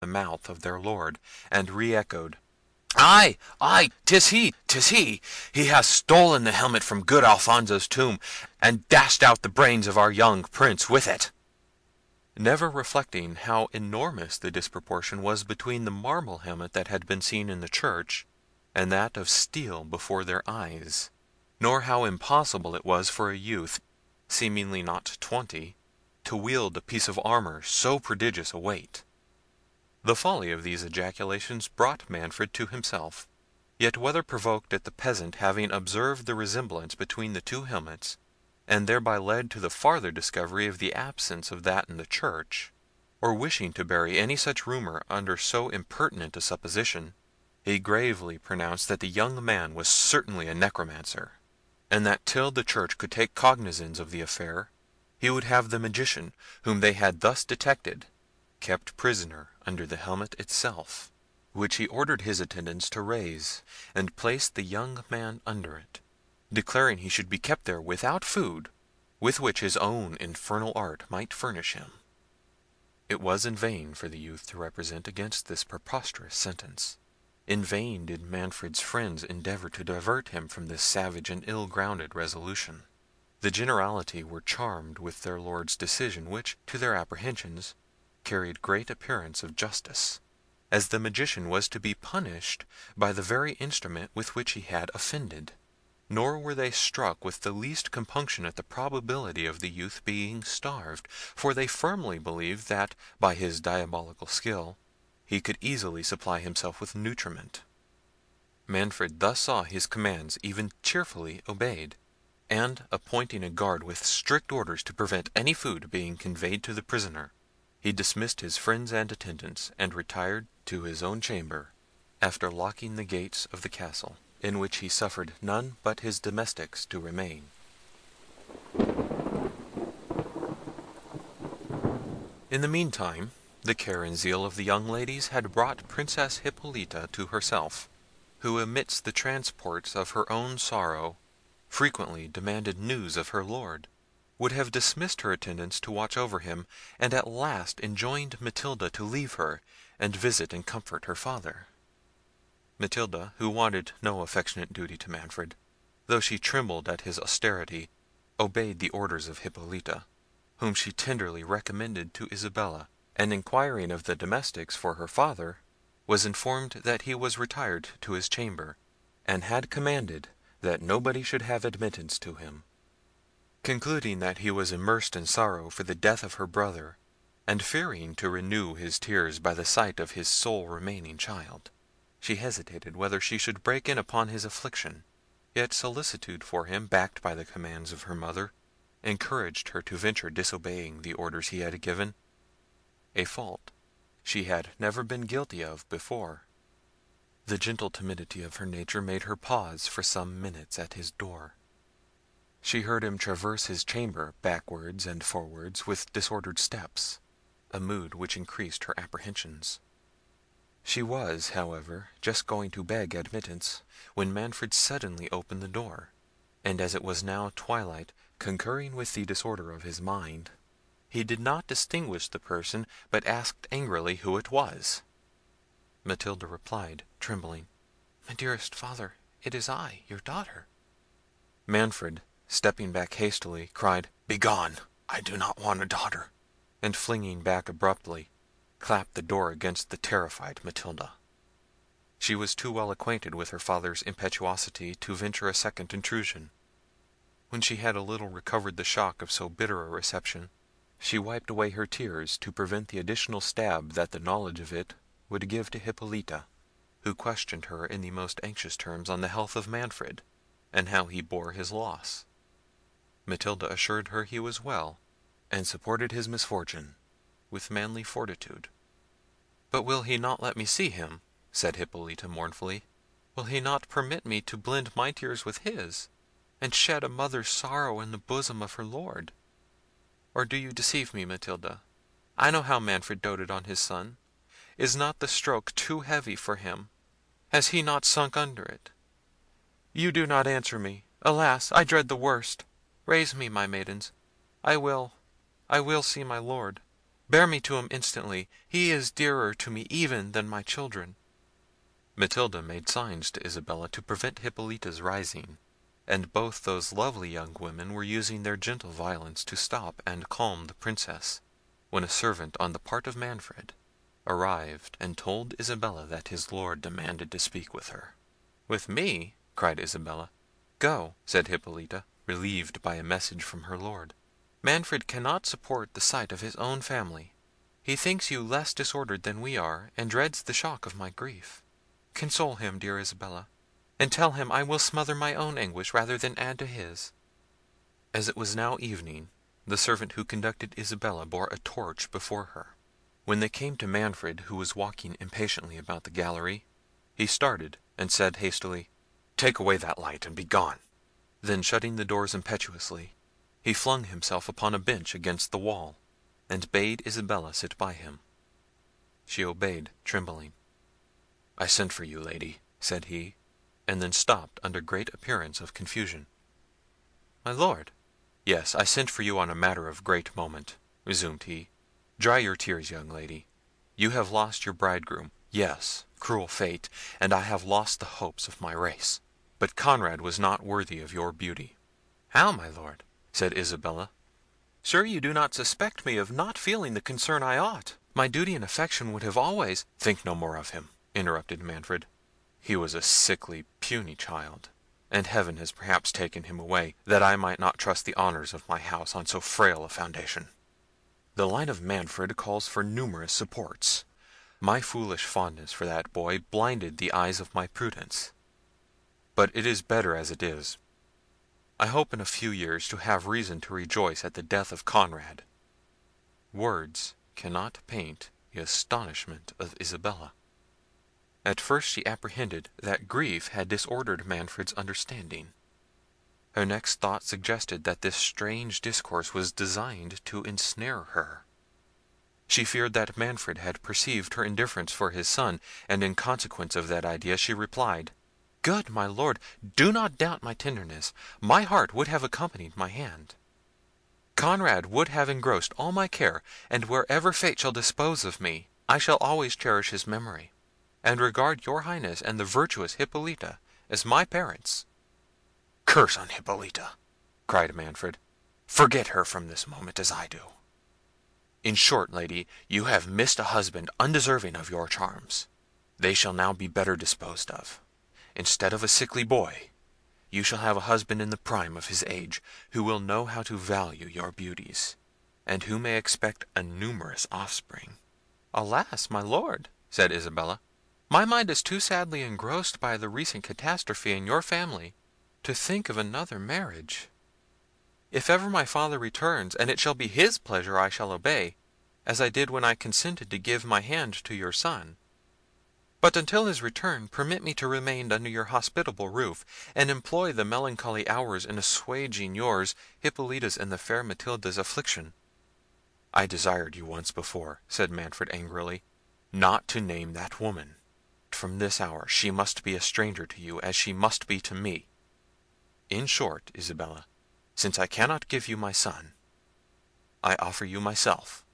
the mouth of their lord, and re-echoed, "Ay, ay, 'tis he, 'tis he! He has stolen the helmet from good Alfonso's tomb, and dashed out the brains of our young Prince with it." Never reflecting how enormous the disproportion was between the marble helmet that had been seen in the church, and that of steel before their eyes, nor how impossible it was for a youth, seemingly not 20, to wield a piece of armour so prodigious a weight. The folly of these ejaculations brought Manfred to himself; yet whether provoked at the peasant having observed the resemblance between the two helmets, and thereby led to the farther discovery of the absence of that in the church, or wishing to bury any such rumour under so impertinent a supposition, he gravely pronounced that the young man was certainly a necromancer, and that till the church could take cognizance of the affair, he would have the magician, whom they had thus detected, kept prisoner under the helmet itself, which he ordered his attendants to raise, and placed the young man under it, declaring he should be kept there without food, with which his own infernal art might furnish him. It was in vain for the youth to represent against this preposterous sentence. In vain did Manfred's friends endeavour to divert him from this savage and ill-grounded resolution. The generality were charmed with their lord's decision, which, to their apprehensions, carried great appearance of justice, as the magician was to be punished by the very instrument with which he had offended. Nor were they struck with the least compunction at the probability of the youth being starved, for they firmly believed that, by his diabolical skill, he could easily supply himself with nutriment. Manfred thus saw his commands even cheerfully obeyed, and appointing a guard with strict orders to prevent any food being conveyed to the prisoner, he dismissed his friends and attendants, and retired to his own chamber, after locking the gates of the castle, in which he suffered none but his domestics to remain. In the meantime, the care and zeal of the young ladies had brought Princess Hippolita to herself, who amidst the transports of her own sorrow frequently demanded news of her lord, would have dismissed her attendants to watch over him, and at last enjoined Matilda to leave her, and visit and comfort her father. Matilda, who wanted no affectionate duty to Manfred, though she trembled at his austerity, obeyed the orders of Hippolita, whom she tenderly recommended to Isabella, and inquiring of the domestics for her father, was informed that he was retired to his chamber, and had commanded that nobody should have admittance to him. Concluding that he was immersed in sorrow for the death of her brother, and fearing to renew his tears by the sight of his sole remaining child, she hesitated whether she should break in upon his affliction; yet solicitude for him, backed by the commands of her mother, encouraged her to venture disobeying the orders he had given, a fault she had never been guilty of before. The gentle timidity of her nature made her pause for some minutes at his door. She heard him traverse his chamber backwards and forwards with disordered steps, a mood which increased her apprehensions. She was, however, just going to beg admittance, when Manfred suddenly opened the door, and as it was now twilight, concurring with the disorder of his mind, he did not distinguish the person, but asked angrily who it was. Matilda replied, trembling, "My dearest father, it is I, your daughter." Manfred, stepping back hastily, cried, "Begone! I do not want a daughter," and flinging back abruptly, clapped the door against the terrified Matilda. She was too well acquainted with her father's impetuosity to venture a second intrusion. When she had a little recovered the shock of so bitter a reception, she wiped away her tears to prevent the additional stab that the knowledge of it would give to Hippolita, who questioned her in the most anxious terms on the health of Manfred, and how he bore his loss. Matilda assured her he was well, and supported his misfortune with manly fortitude. "But will he not let me see him?" said Hippolita mournfully. "Will he not permit me to blend my tears with his, and shed a mother's sorrow in the bosom of her lord? Or do you deceive me, Matilda? I know how Manfred doted on his son. Is not the stroke too heavy for him? Has he not sunk under it? You do not answer me. Alas! I dread the worst. Raise me, my maidens. I will see my lord." Bear me to him instantly. He is dearer to me even than my children." Matilda made signs to Isabella to prevent Hippolita's rising, and both those lovely young women were using their gentle violence to stop and calm the Princess, when a servant on the part of Manfred arrived and told Isabella that his lord demanded to speak with her. "With me?" cried Isabella. "Go," said Hippolita, relieved by a message from her lord. "Manfred cannot support the sight of his own family. He thinks you less disordered than we are, and dreads the shock of my grief. Console him, dear Isabella, and tell him I will smother my own anguish rather than add to his." As it was now evening, the servant who conducted Isabella bore a torch before her. When they came to Manfred, who was walking impatiently about the gallery, he started, and said hastily, "Take away that light, and be gone." Then shutting the doors impetuously, he flung himself upon a bench against the wall, and bade Isabella sit by him. She obeyed, trembling. "I sent for you, lady," said he, and then stopped under great appearance of confusion. "My lord!" "Yes, I sent for you on a matter of great moment," resumed he. "Dry your tears, young lady. You have lost your bridegroom. Yes, cruel fate, and I have lost the hopes of my race. But Conrad was not worthy of your beauty." "How, my lord?" said Isabella. "Sure you do not suspect me of not feeling the concern I ought. My duty and affection would have always—" "Think no more of him," interrupted Manfred. "He was a sickly, puny child, and Heaven has perhaps taken him away, that I might not trust the honours of my house on so frail a foundation. The line of Manfred calls for numerous supports. My foolish fondness for that boy blinded the eyes of my prudence. But it is better as it is. I hope in a few years to have reason to rejoice at the death of Conrad." Words cannot paint the astonishment of Isabella. At first she apprehended that grief had disordered Manfred's understanding. Her next thought suggested that this strange discourse was designed to ensnare her. She feared that Manfred had perceived her indifference for his son, and in consequence of that idea she replied, "Good my lord, do not doubt my tenderness. My heart would have accompanied my hand. Conrad would have engrossed all my care, and wherever fate shall dispose of me, I shall always cherish his memory, and regard your Highness and the virtuous Hippolita as my parents." "Curse on Hippolita!" cried Manfred. "Forget her from this moment, as I do. In short, lady, you have missed a husband undeserving of your charms. They shall now be better disposed of. Instead of a sickly boy, you shall have a husband in the prime of his age, who will know how to value your beauties, and who may expect a numerous offspring." "Alas! my lord," said Isabella, "my mind is too sadly engrossed by the recent catastrophe in your family to think of another marriage. If ever my father returns, and it shall be his pleasure, I shall obey, as I did when I consented to give my hand to your son. But until his return, permit me to remain under your hospitable roof, and employ the melancholy hours in assuaging yours, Hippolita's, and the fair Matilda's affliction." "I desired you once before," said Manfred angrily, "not to name that woman. From this hour she must be a stranger to you, as she must be to me. In short, Isabella, since I cannot give you my son, I offer you myself."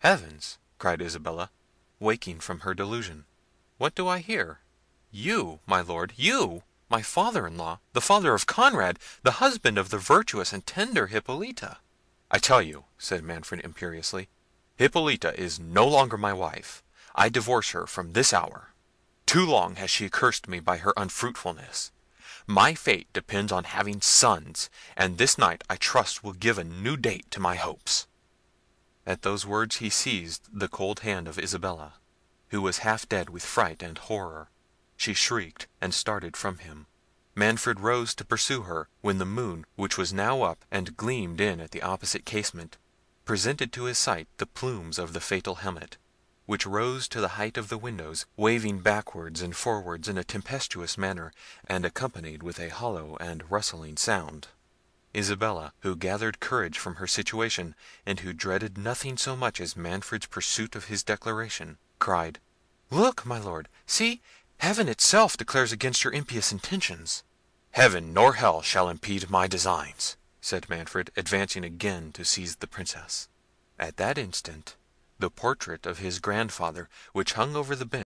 "Heavens!" cried Isabella, waking from her delusion. "What do I hear? You, my lord, you, my father-in-law, the father of Conrad, the husband of the virtuous and tender Hippolita!" "I tell you," said Manfred imperiously, "Hippolita is no longer my wife. I divorce her from this hour. Too long has she cursed me by her unfruitfulness. My fate depends on having sons, and this night I trust will give a new date to my hopes." At those words he seized the cold hand of Isabella, who was half dead with fright and horror. She shrieked, and started from him. Manfred rose to pursue her, when the moon, which was now up, and gleamed in at the opposite casement, presented to his sight the plumes of the fatal helmet, which rose to the height of the windows, waving backwards and forwards in a tempestuous manner, and accompanied with a hollow and rustling sound. Isabella, who gathered courage from her situation, and who dreaded nothing so much as Manfred's pursuit of his declaration, cried, "Look, my lord, see, Heaven itself declares against your impious intentions." "Heaven nor hell shall impede my designs," said Manfred, advancing again to seize the Princess. At that instant The portrait of his grandfather, which hung over the bench,